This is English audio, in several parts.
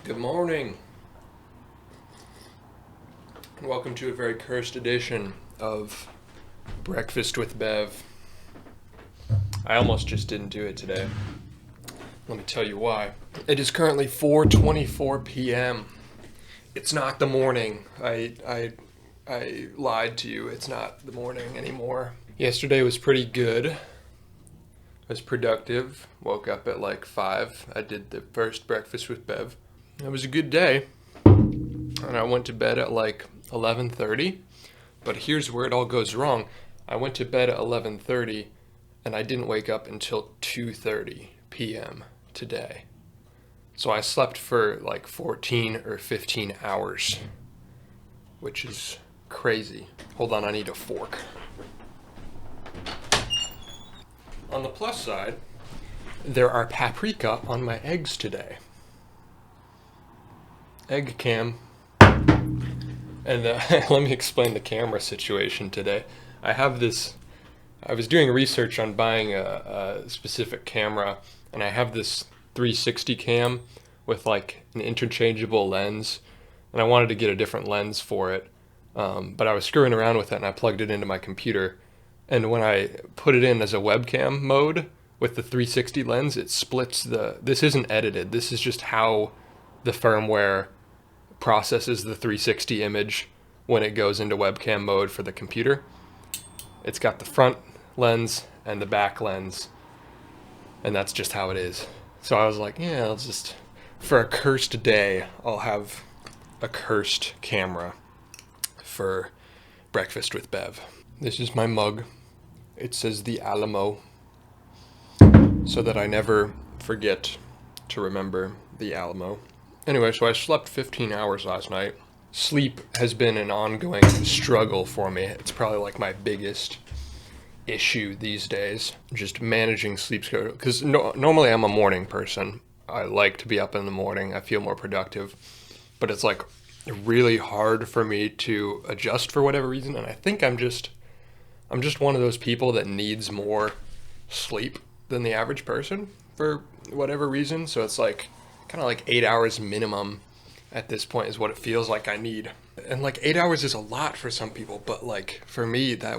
Good morning. Welcome to a very cursed edition of Breakfast with Bev. I almost just didn't do it today. Let me tell you why. It is currently 4:24 p.m. It's not the morning. I lied to you. It's not the morning anymore. Yesterday was pretty good. It was productive. Woke up at like 5. I did the first Breakfast with Bev. It was a good day. And I went to bed at like 11:30. But here's where it all goes wrong. I went to bed at 11:30 and I didn't wake up until 2:30 p.m. today. So I slept for like 14 or 15 hours, which is crazy. Hold on, I need a fork. On the plus side, there are paprika on my eggs today. Egg cam. And let me explain the camera situation today. I was doing research on buying a specific camera, and I have this 360 cam with like an interchangeable lens, and I wanted to get a different lens for it, but I was screwing around with it and I plugged it into my computer, and when I put it in as a webcam mode with the 360 lens, it splits this isn't edited, this is just how the firmware processes the 360 image when it goes into webcam mode for the computer. It's got the front lens and the back lens, and that's just how it is. So I was like, yeah, for a cursed day, I'll have a cursed camera for Breakfast with Bev. This is my mug. It says the Alamo, so that I never forget to remember the Alamo. Anyway, so I slept 15 hours last night. Sleep has been an ongoing struggle for me. It's probably like my biggest issue these days, just managing sleep schedule. Because normally I'm a morning person. I like to be up in the morning. I feel more productive. But it's like really hard for me to adjust for whatever reason. And I think I'm just one of those people that needs more sleep than the average person for whatever reason. So it's like kind of like 8 hours minimum at this point is what it feels like I need. And like 8 hours is a lot for some people, but like for me, I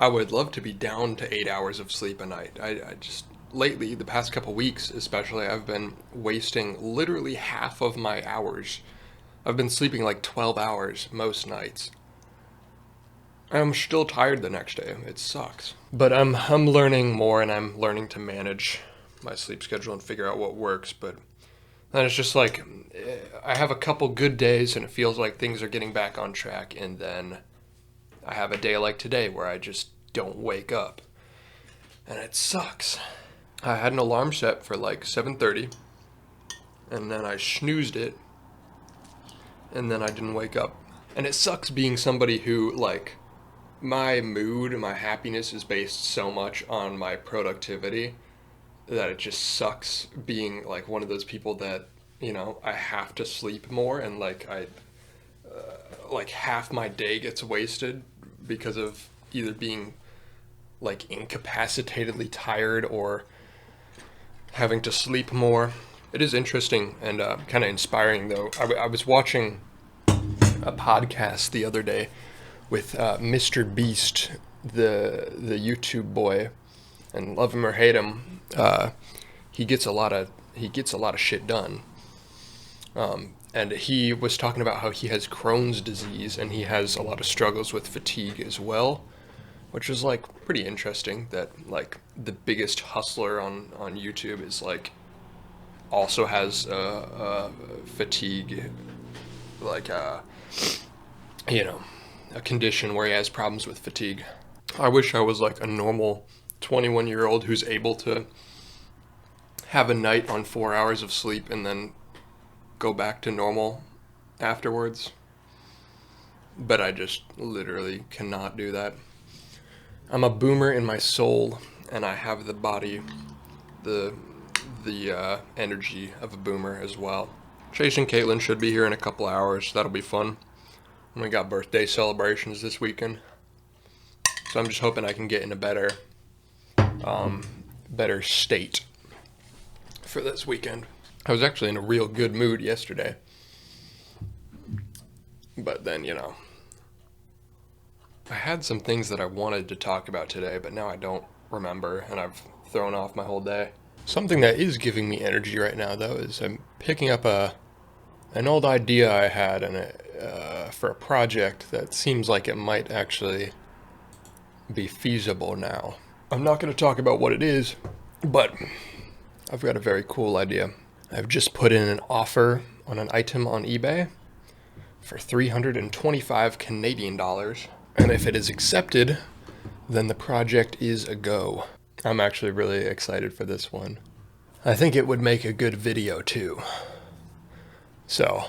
would love to be down to 8 hours of sleep a night. I just, lately, the past couple weeks especially, I've been wasting literally half of my hours. I've been sleeping like 12 hours most nights. I'm still tired the next day. It sucks. But I'm learning more, and I'm learning to manage my sleep schedule and figure out what works. But then it's just like I have a couple good days and it feels like things are getting back on track, and then I have a day like today where I just don't wake up, and it sucks. I had an alarm set for like 7:30, and then I snoozed it, and then I didn't wake up. And it sucks being somebody who, like, my mood, my happiness is based so much on my productivity that it just sucks being like one of those people that, I have to sleep more, and like like half my day gets wasted because of either being like incapacitedly tired or having to sleep more. It is interesting and kind of inspiring though. I was watching a podcast the other day with Mr. Beast, the YouTube boy, and love him or hate him, he gets a lot of shit done. And he was talking about how he has Crohn's disease and he has a lot of struggles with fatigue as well, which is like pretty interesting that like the biggest hustler on YouTube is like also has fatigue, like a condition where he has problems with fatigue. I wish I was like a normal 21-year-old who's able to have a night on 4 hours of sleep and then go back to normal afterwards. But I just literally cannot do that. I'm a boomer in my soul, and I have the body, the energy of a boomer as well. Chase and Caitlin should be here in a couple hours. That'll be fun. And we got birthday celebrations this weekend. So I'm just hoping I can get in a better state for this weekend. I was actually in a real good mood yesterday. But then, I had some things that I wanted to talk about today, but now I don't remember, and I've thrown off my whole day. Something that is giving me energy right now, though, is I'm picking up an old idea I had for a project that seems like it might actually be feasible now. I'm not going to talk about what it is, but I've got a very cool idea. I've just put in an offer on an item on eBay for 325 Canadian dollars. And if it is accepted, then the project is a go. I'm actually really excited for this one. I think it would make a good video too. So,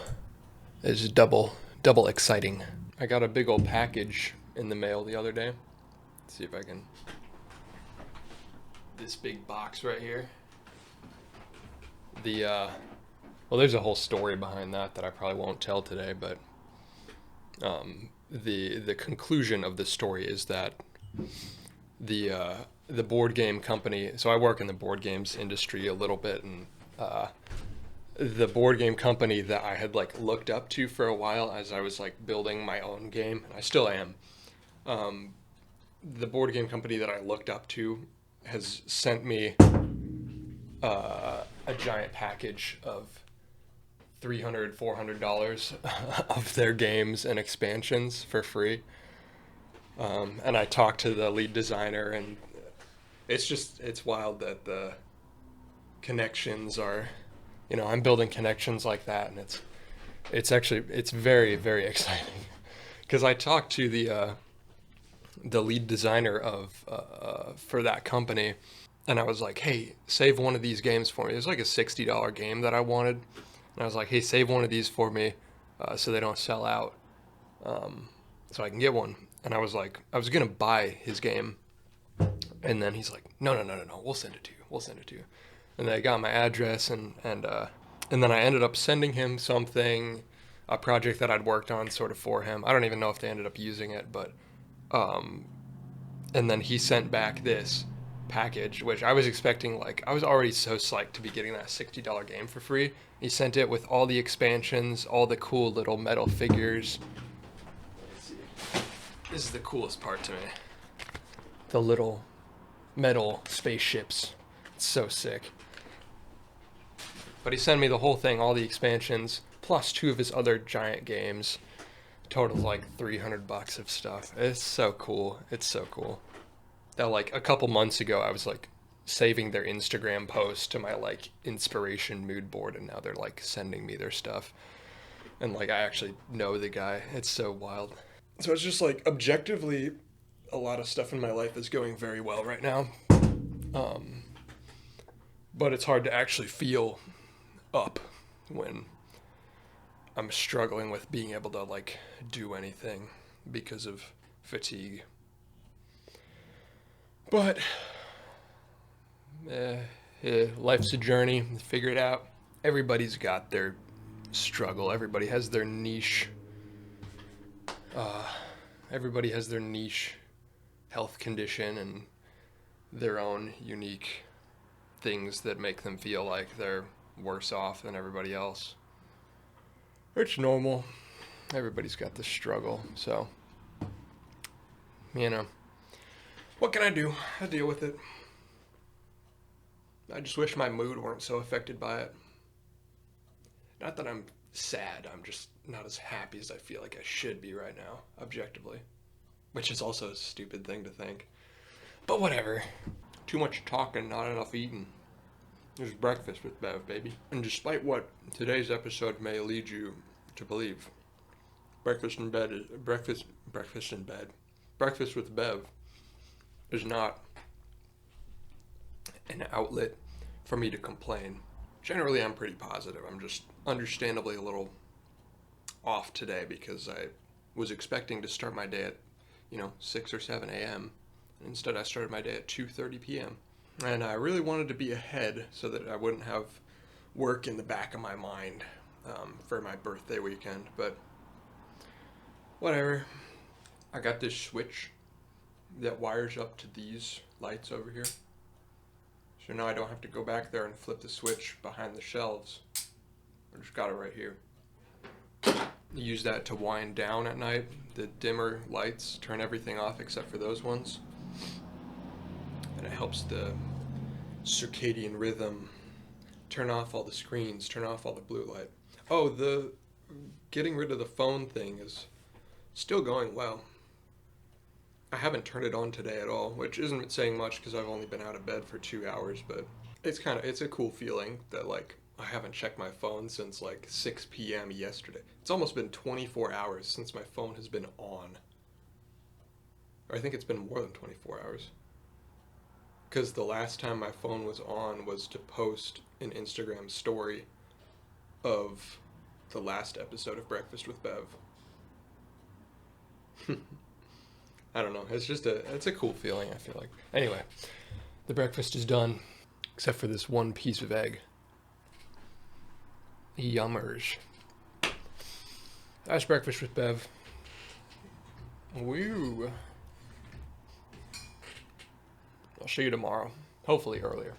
it's double exciting. I got a big old package in the mail the other day. Let's see if I can. This big box right here. Well, there's a whole story behind that I probably won't tell today, but the conclusion of the story is that the board game company. So I work in the board games industry a little bit, and the board game company that I had like looked up to for a while as I was like building my own game, and I still am. The board game company that I looked up to has sent me a giant package of $300-$400 of their games and expansions for free. And I talked to the lead designer, and it's wild that the connections are, I'm building connections like that, and it's very, very exciting. Because I talked to the lead designer for that company, and I was like, hey, save one of these games for me. It was like a $60 game that I wanted. And I was like, hey, save one of these for me so they don't sell out, so I can get one. And I was like, I was going to buy his game. And then he's like, no, we'll send it to you. And they got my address, and then I ended up sending him something, a project that I'd worked on sort of for him. I don't even know if they ended up using it, but and then he sent back this package, which I was expecting, like, I was already so psyched to be getting that $60 game for free. He sent it with all the expansions, all the cool little metal figures. Let's see. This is the coolest part to me. The little metal spaceships. It's so sick. But he sent me the whole thing, all the expansions, plus 2 of his other giant games. Total like $300 of stuff. It's so cool. That like a couple months ago I was like saving their Instagram post to my like inspiration mood board, and now they're like sending me their stuff. And like I actually know the guy. It's so wild. So it's just like objectively a lot of stuff in my life is going very well right now. But it's hard to actually feel up when I'm struggling with being able to like do anything because of fatigue. But life's a journey. Figure it out. Everybody's got their struggle. Everybody has their niche. Everybody has their niche health condition and their own unique things that make them feel like they're worse off than everybody else. It's normal. Everybody's got this struggle. So, what can I do? I deal with it. I just wish my mood weren't so affected by it. Not that I'm sad, I'm just not as happy as I feel like I should be right now, objectively. Which is also a stupid thing to think. But whatever. Too much talking, not enough eating. There's breakfast with Bev, baby. And despite what today's episode may lead you to believe, breakfast with Bev is not an outlet for me to complain. Generally, I'm pretty positive. I'm just understandably a little off today because I was expecting to start my day at, 6 or 7 a.m. Instead, I started my day at 2:30 p.m. And I really wanted to be ahead so that I wouldn't have work in the back of my mind for my birthday weekend. But whatever. I got this switch that wires up to these lights over here. So now I don't have to go back there and flip the switch behind the shelves. I just got it right here. Use that to wind down at night. The dimmer lights turn everything off except for those ones. And it helps the circadian rhythm. Turn off all the screens, turn off all the blue light. Oh, the getting rid of the phone thing is still going well. I haven't turned it on today at all, which isn't saying much because I've only been out of bed for 2 hours, but it's a cool feeling that like I haven't checked my phone since like 6 p.m. yesterday. It's almost been 24 hours since my phone has been on. Or I think it's been more than 24 hours. Because the last time my phone was on was to post an Instagram story of the last episode of Breakfast with Bev. I don't know. It's a cool feeling, I feel like. Anyway, the breakfast is done, except for this one piece of egg. Yummers. That's Breakfast with Bev. Woo. I'll see you tomorrow. Hopefully earlier.